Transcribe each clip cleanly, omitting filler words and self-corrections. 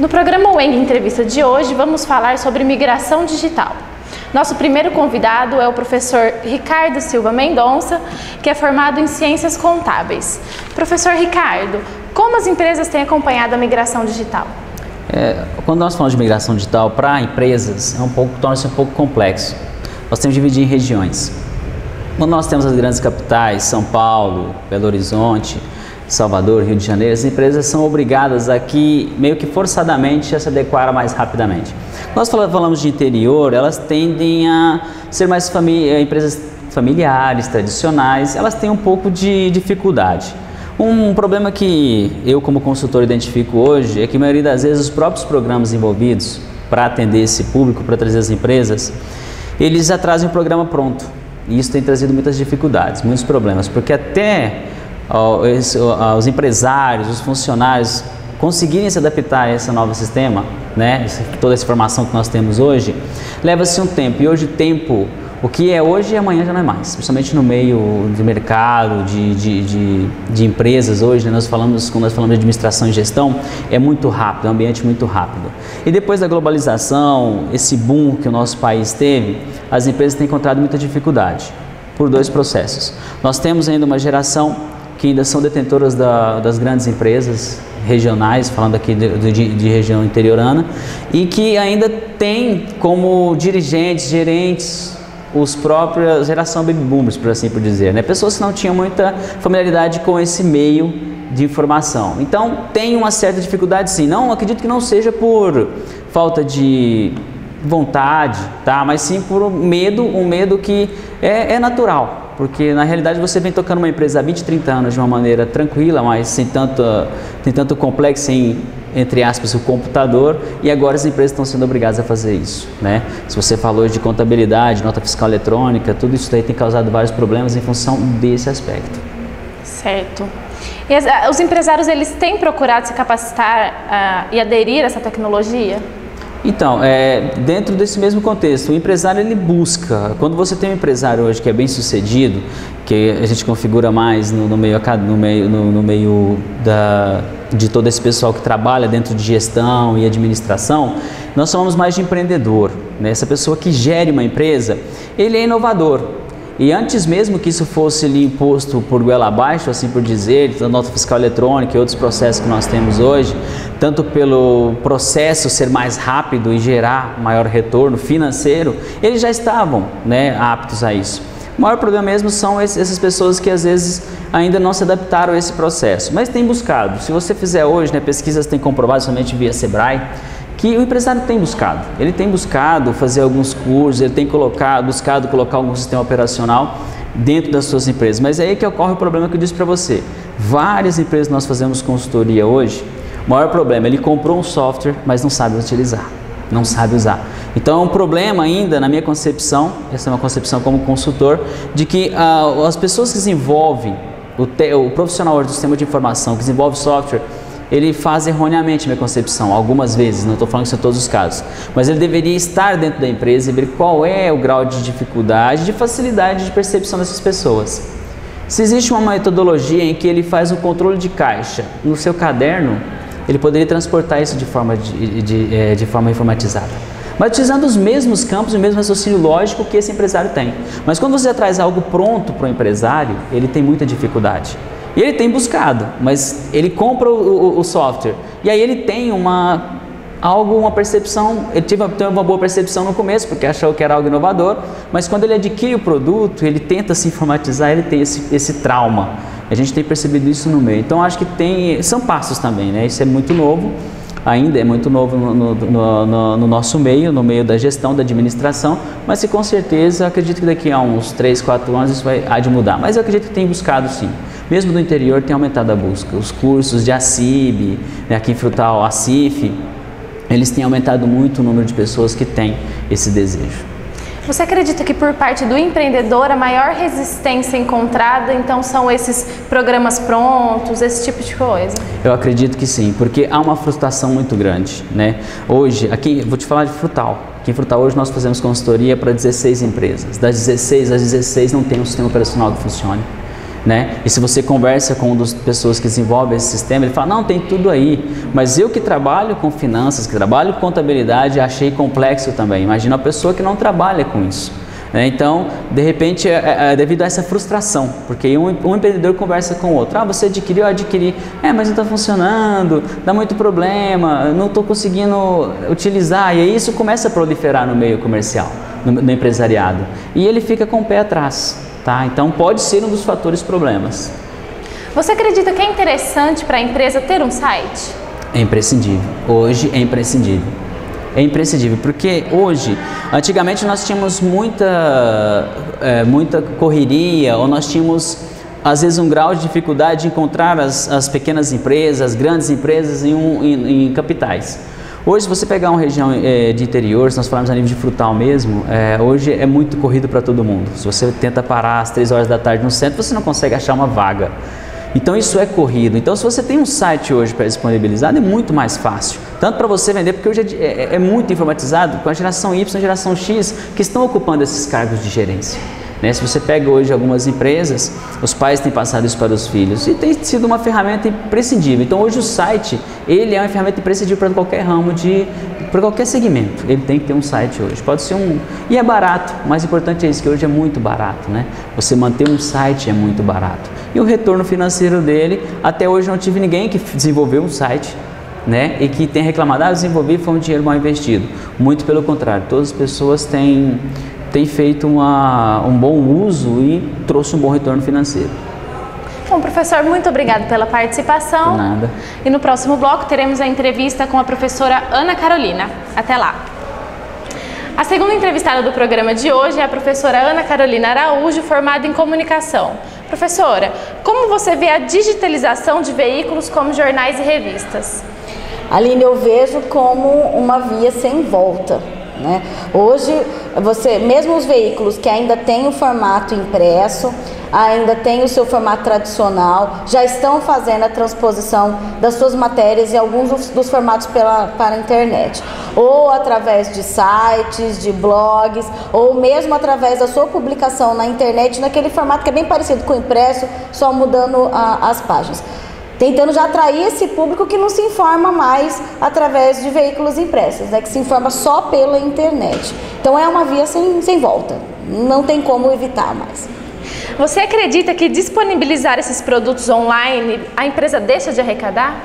No programa UENG Entrevista de hoje, vamos falar sobre migração digital. Nosso primeiro convidado é o professor Ricardo Silva Mendonça, que é formado em Ciências Contábeis. Professor Ricardo, como as empresas têm acompanhado a migração digital? Quando nós falamos de migração digital para empresas, torna-se um pouco complexo. Nós temos que dividir em regiões. Quando nós temos as grandes capitais, São Paulo, Belo Horizonte, Salvador, Rio de Janeiro, as empresas são obrigadas aqui, meio que forçadamente, a se adequar mais rapidamente. Nós falamos de interior, elas tendem a ser mais empresas familiares, tradicionais, elas têm um pouco de dificuldade. Um problema que eu, como consultor, identifico hoje é que a maioria das vezes os próprios programas envolvidos para atender esse público, para trazer as empresas, eles já trazem o programa pronto. E isso tem trazido muitas dificuldades, muitos problemas, porque até os empresários, os funcionários conseguirem se adaptar a esse novo sistema, né, toda essa informação que nós temos hoje, leva-se um tempo. E hoje o tempo, o que é hoje e amanhã já não é mais, principalmente no meio de mercado, de empresas hoje, né, quando nós falamos de administração e gestão, é muito rápido, é um ambiente muito rápido. E depois da globalização, esse boom que o nosso país teve, as empresas têm encontrado muita dificuldade por dois processos. Nós temos ainda uma geração que ainda são detentoras das grandes empresas regionais, falando aqui de região interiorana, e que ainda tem como dirigentes, gerentes, os próprios geração baby boomers, por assim por dizer, né? Pessoas que não tinham muita familiaridade com esse meio de informação. Então tem uma certa dificuldade, sim. Não acredito que não seja por falta de vontade, tá? Mas sim por um medo que é natural. Porque na realidade você vem tocando uma empresa há 20, 30 anos de uma maneira tranquila, mas sem tanto complexo entre aspas, o computador, e agora as empresas estão sendo obrigadas a fazer isso, né? Se você falou de contabilidade, nota fiscal eletrônica, tudo isso daí tem causado vários problemas em função desse aspecto. Certo. E os empresários, eles têm procurado se capacitar e aderir a essa tecnologia? Então, dentro desse mesmo contexto, o empresário ele busca, quando você tem um empresário hoje que é bem sucedido, que a gente configura mais no meio de todo esse pessoal que trabalha dentro de gestão e administração, nós falamos mais de empreendedor, né? Essa pessoa que gere uma empresa, ele é inovador. E antes mesmo que isso fosse ali imposto por goela abaixo, assim por dizer, a nota fiscal eletrônica e outros processos que nós temos hoje, tanto pelo processo ser mais rápido e gerar maior retorno financeiro, eles já estavam, né, aptos a isso. O maior problema mesmo são essas pessoas que às vezes ainda não se adaptaram a esse processo, mas têm buscado. Se você fizer hoje, né, pesquisas têm comprovado somente via Sebrae, que o empresário tem buscado. Ele tem buscado fazer alguns cursos, ele tem buscado colocar algum sistema operacional dentro das suas empresas. Mas é aí que ocorre o problema que eu disse para você. Várias empresas que nós fazemos consultoria hoje, o maior problema, ele comprou um software, mas não sabe utilizar, não sabe usar. Então é um problema ainda, na minha concepção, essa é uma concepção como consultor, de que as pessoas que desenvolvem, o profissional hoje do sistema de informação que desenvolve software, ele faz erroneamente a minha concepção, algumas vezes, não estou falando que são todos os casos, mas ele deveria estar dentro da empresa e ver qual é o grau de dificuldade, de facilidade de percepção dessas pessoas. Se existe uma metodologia em que ele faz um controle de caixa no seu caderno, ele poderia transportar isso de forma informatizada, mas utilizando os mesmos campos, o mesmo raciocínio lógico que esse empresário tem. Mas quando você traz algo pronto para o empresário, ele tem muita dificuldade. E ele tem buscado, mas ele compra o software e aí ele tem uma percepção, ele teve uma boa percepção no começo porque achou que era algo inovador, mas quando ele adquire o produto, ele tenta se informatizar, ele tem esse trauma. A gente tem percebido isso no meio. Então acho que são passos também, né? Isso é muito novo, ainda é muito novo no nosso meio, no meio da gestão, da administração, mas com certeza acredito que daqui a uns 3, 4 anos isso há de mudar. Mas eu acredito que tem buscado sim. Mesmo do interior tem aumentado a busca. Os cursos de ACIB, né, aqui em Frutal, a CIF, eles têm aumentado muito o número de pessoas que têm esse desejo. Você acredita que por parte do empreendedor a maior resistência encontrada, então, são esses programas prontos, esse tipo de coisa? Eu acredito que sim, porque há uma frustração muito grande, né? Hoje, aqui, vou te falar de Frutal. Aqui em Frutal hoje nós fazemos consultoria para 16 empresas. Das 16, as 16 não tem um sistema operacional que funcione. né? E se você conversa com uma das pessoas que desenvolvem esse sistema, ele fala, não, tem tudo aí, mas eu que trabalho com finanças, que trabalho com contabilidade, achei complexo também. Imagina uma pessoa que não trabalha com isso. Então, de repente, devido a essa frustração, porque um empreendedor conversa com o outro, você adquiriu, eu adquiri, mas não está funcionando, dá muito problema, não estou conseguindo utilizar, e aí isso começa a proliferar no meio comercial, no empresariado, e ele fica com o pé atrás, tá? Então pode ser um dos fatores problemas. Você acredita que é interessante para a empresa ter um site? É imprescindível, hoje é imprescindível. É imprescindível, porque hoje, antigamente nós tínhamos muita correria, ou nós tínhamos às vezes um grau de dificuldade de encontrar as pequenas empresas, as grandes empresas em capitais. Hoje, se você pegar uma região de interior, se nós falarmos a nível de frutal mesmo, hoje é muito corrido para todo mundo. Se você tenta parar às 3 horas da tarde no centro, você não consegue achar uma vaga. Então isso é corrido. Então se você tem um site hoje para disponibilizar, é muito mais fácil. Tanto para você vender, porque hoje é muito informatizado, com a geração Y e a geração X que estão ocupando esses cargos de gerência. Né? Se você pega hoje algumas empresas, os pais têm passado isso para os filhos e tem sido uma ferramenta imprescindível. Então hoje o site, ele é uma ferramenta imprescindível para qualquer ramo, para qualquer segmento. Ele tem que ter um site hoje. Pode ser e é barato. O mais importante é isso, que hoje é muito barato, né? Você manter um site é muito barato. E o retorno financeiro dele, até hoje não tive ninguém que desenvolveu um site, né? E que tenha reclamado, desenvolvi, foi um dinheiro mal investido. Muito pelo contrário, todas as pessoas têm feito um bom uso e trouxe um bom retorno financeiro. Bom, professor, muito obrigado pela participação. De nada. E no próximo bloco teremos a entrevista com a professora Ana Carolina. Até lá. A segunda entrevistada do programa de hoje é a professora Ana Carolina Araújo, formada em comunicação. Professora, como você vê a digitalização de veículos como jornais e revistas? Aline, eu vejo como uma via sem volta. Né? Hoje, mesmo os veículos que ainda têm o formato impresso, ainda tem o seu formato tradicional, já estão fazendo a transposição das suas matérias em alguns dos formatos para a internet, ou através de sites, de blogs, ou mesmo através da sua publicação na internet, naquele formato que é bem parecido com o impresso, só mudando as páginas. Tentando já atrair esse público que não se informa mais através de veículos impressos, né? Que se informa só pela internet. Então é uma via sem volta, não tem como evitar mais. Você acredita que disponibilizar esses produtos online, a empresa deixa de arrecadar?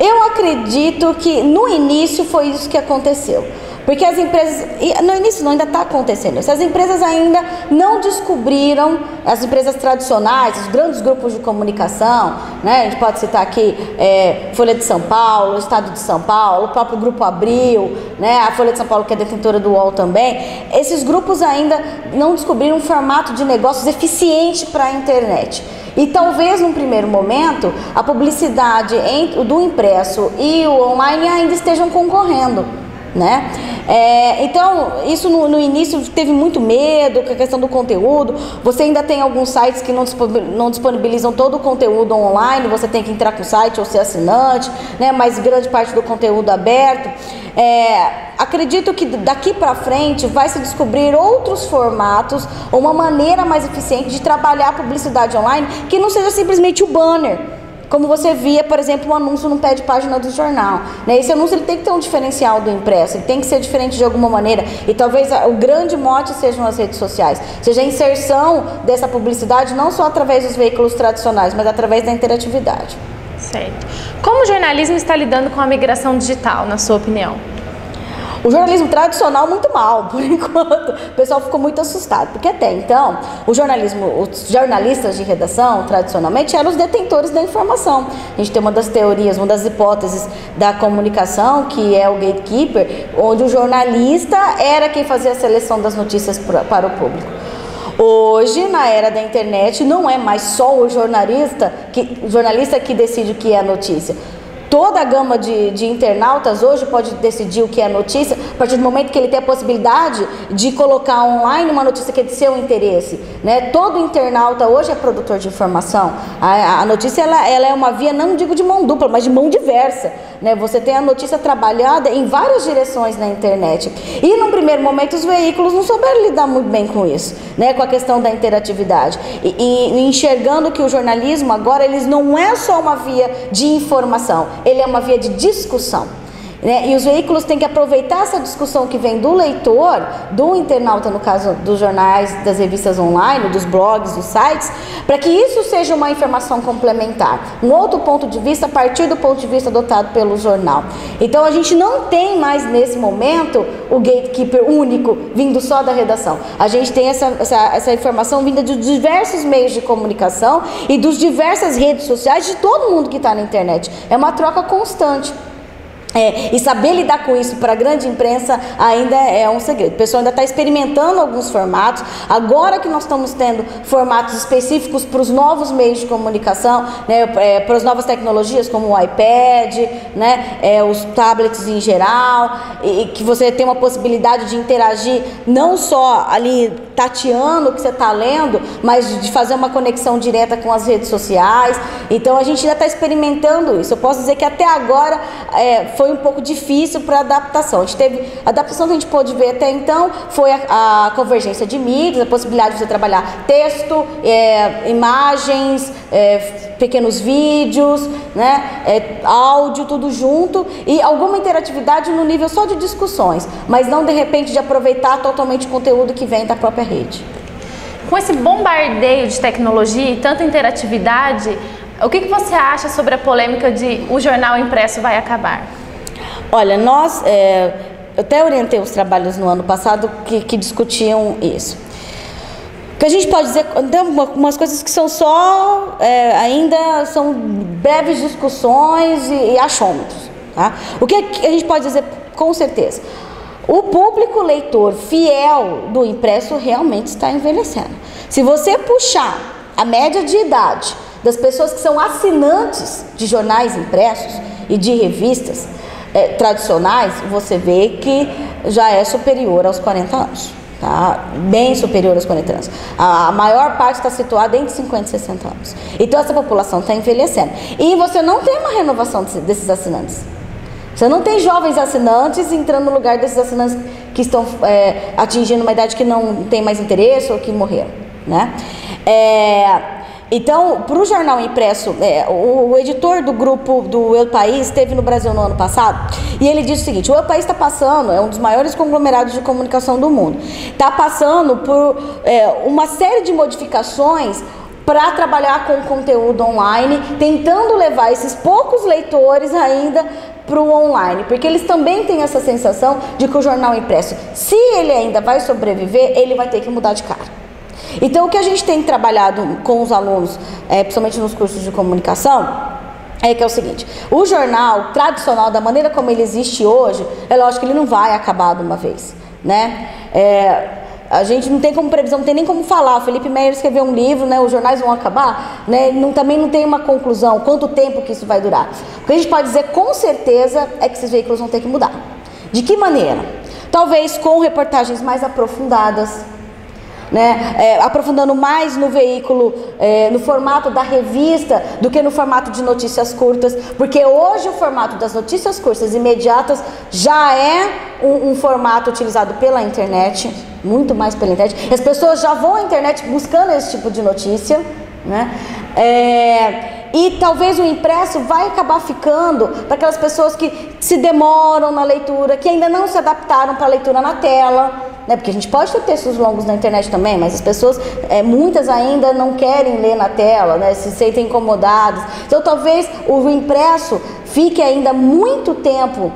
Eu acredito que no início foi isso que aconteceu. Porque as empresas, no início não, ainda está acontecendo isso, as empresas ainda não descobriram, as empresas tradicionais, os grandes grupos de comunicação, né? A gente pode citar aqui Folha de São Paulo, Estado de São Paulo, o próprio Grupo Abril, né? A Folha de São Paulo, que é detentora do UOL também. Esses grupos ainda não descobriram um formato de negócios eficiente para a internet. E talvez, num primeiro momento, a publicidade do impresso e o online ainda estejam concorrendo. Né? Então, isso no início teve muito medo com a questão do conteúdo. Você ainda tem alguns sites que não disponibilizam todo o conteúdo online, você tem que entrar com o site ou ser assinante, né? Mas grande parte do conteúdo aberto. Acredito que daqui para frente vai se descobrir outros formatos, ou uma maneira mais eficiente de trabalhar a publicidade online, que não seja simplesmente o banner. Como você via, por exemplo, um anúncio no pé de página do jornal. Né? Esse anúncio ele tem que ter um diferencial do impresso, ele tem que ser diferente de alguma maneira. E talvez o grande mote sejam as redes sociais. Seja a inserção dessa publicidade não só através dos veículos tradicionais, mas através da interatividade. Certo. Como o jornalismo está lidando com a migração digital, na sua opinião? O jornalismo tradicional muito mal, por enquanto. O pessoal ficou muito assustado, porque até então, os jornalistas de redação, tradicionalmente, eram os detentores da informação. A gente tem uma das teorias, uma das hipóteses da comunicação, que é o gatekeeper, onde o jornalista era quem fazia a seleção das notícias para o público. Hoje, na era da internet, não é mais só o jornalista que decide o que é a notícia. Toda a gama de internautas hoje pode decidir o que é notícia a partir do momento que ele tem a possibilidade de colocar online uma notícia que é de seu interesse, né? Todo internauta hoje é produtor de informação. A notícia ela é uma via, não digo de mão dupla, mas de mão diversa. né? Você tem a notícia trabalhada em várias direções na internet. E num primeiro momento os veículos não souberam lidar muito bem com isso, né? Com a questão da interatividade. E enxergando que o jornalismo agora ele não é só uma via de informação, ele é uma via de discussão. Né? E os veículos têm que aproveitar essa discussão que vem do leitor, do internauta, no caso dos jornais, das revistas online, dos blogs, dos sites, para que isso seja uma informação complementar. Um outro ponto de vista a partir do ponto de vista adotado pelo jornal. Então a gente não tem mais nesse momento o gatekeeper único vindo só da redação. A gente tem essa informação vinda de diversos meios de comunicação e dos diversas redes sociais de todo mundo que está na internet. É uma troca constante. E saber lidar com isso para a grande imprensa ainda é um segredo. O pessoal ainda está experimentando alguns formatos. Agora que nós estamos tendo formatos específicos para os novos meios de comunicação, né, para as novas tecnologias como o iPad, né, os tablets em geral, e que você tem uma possibilidade de interagir não só ali tateando o que você está lendo, mas de fazer uma conexão direta com as redes sociais. Então a gente ainda está experimentando isso. Eu posso dizer que até agora foi um pouco difícil para adaptação. A adaptação que a gente pôde ver até então foi a convergência de mídias, a possibilidade de você trabalhar texto, imagens, pequenos vídeos, né, áudio, tudo junto, e alguma interatividade no nível só de discussões, mas não de repente de aproveitar totalmente o conteúdo que vem da própria rede. Com esse bombardeio de tecnologia e tanta interatividade, o que você acha sobre a polêmica de o jornal impresso vai acabar? Olha, eu até orientei os trabalhos no ano passado que discutiam isso. O que a gente pode dizer, tem umas coisas que são só, ainda são breves discussões e achômetros. Tá? O que a gente pode dizer com certeza? O público leitor fiel do impresso realmente está envelhecendo. Se você puxar a média de idade das pessoas que são assinantes de jornais impressos e de revistas tradicionais, você vê que já é superior aos 40 anos. Tá? Bem superior aos 40 anos. A maior parte está situada entre 50 e 60 anos. Então essa população está envelhecendo. E você não tem uma renovação desses assinantes. Você não tem jovens assinantes entrando no lugar desses assinantes que estão atingindo uma idade que não tem mais interesse ou que morreram, né? Então, para o jornal impresso, o editor do grupo do El País esteve no Brasil no ano passado e ele disse o seguinte: o El País está passando, é um dos maiores conglomerados de comunicação do mundo, está passando por uma série de modificações para trabalhar com conteúdo online, tentando levar esses poucos leitores ainda para o online, porque eles também têm essa sensação de que o jornal impresso, se ele ainda vai sobreviver, ele vai ter que mudar de cara. Então o que a gente tem trabalhado com os alunos, principalmente nos cursos de comunicação, que é o seguinte: o jornal tradicional, da maneira como ele existe hoje, é lógico que ele não vai acabar de uma vez, né? A gente não tem como previsão, não tem nem como falar. O Felipe Meyer escreveu um livro, né, os jornais vão acabar, né, também não tem uma conclusão, quanto tempo que isso vai durar. O que a gente pode dizer com certeza é que esses veículos vão ter que mudar. De que maneira? Talvez com reportagens mais aprofundadas, né, aprofundando mais no veículo, no formato da revista do que no formato de notícias curtas, porque hoje o formato das notícias curtas imediatas já é um formato utilizado pela internet, muito mais pela internet. As pessoas já vão à internet buscando esse tipo de notícia, né? E talvez o impresso vai acabar ficando para aquelas pessoas que se demoram na leitura, que ainda não se adaptaram para a leitura na tela, né? Porque a gente pode ter textos longos na internet também, mas as pessoas, muitas ainda não querem ler na tela, né? Se sentem incomodadas. Então talvez o impresso fique ainda muito tempo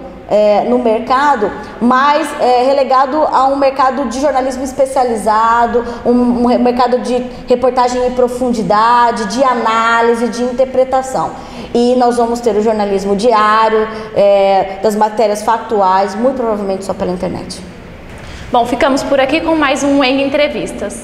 no mercado, mas relegado a um mercado de jornalismo especializado, um mercado de reportagem em profundidade, de análise, de interpretação. E nós vamos ter o jornalismo diário, das matérias factuais, muito provavelmente só pela internet. Bom, ficamos por aqui com mais um Eng Entrevistas.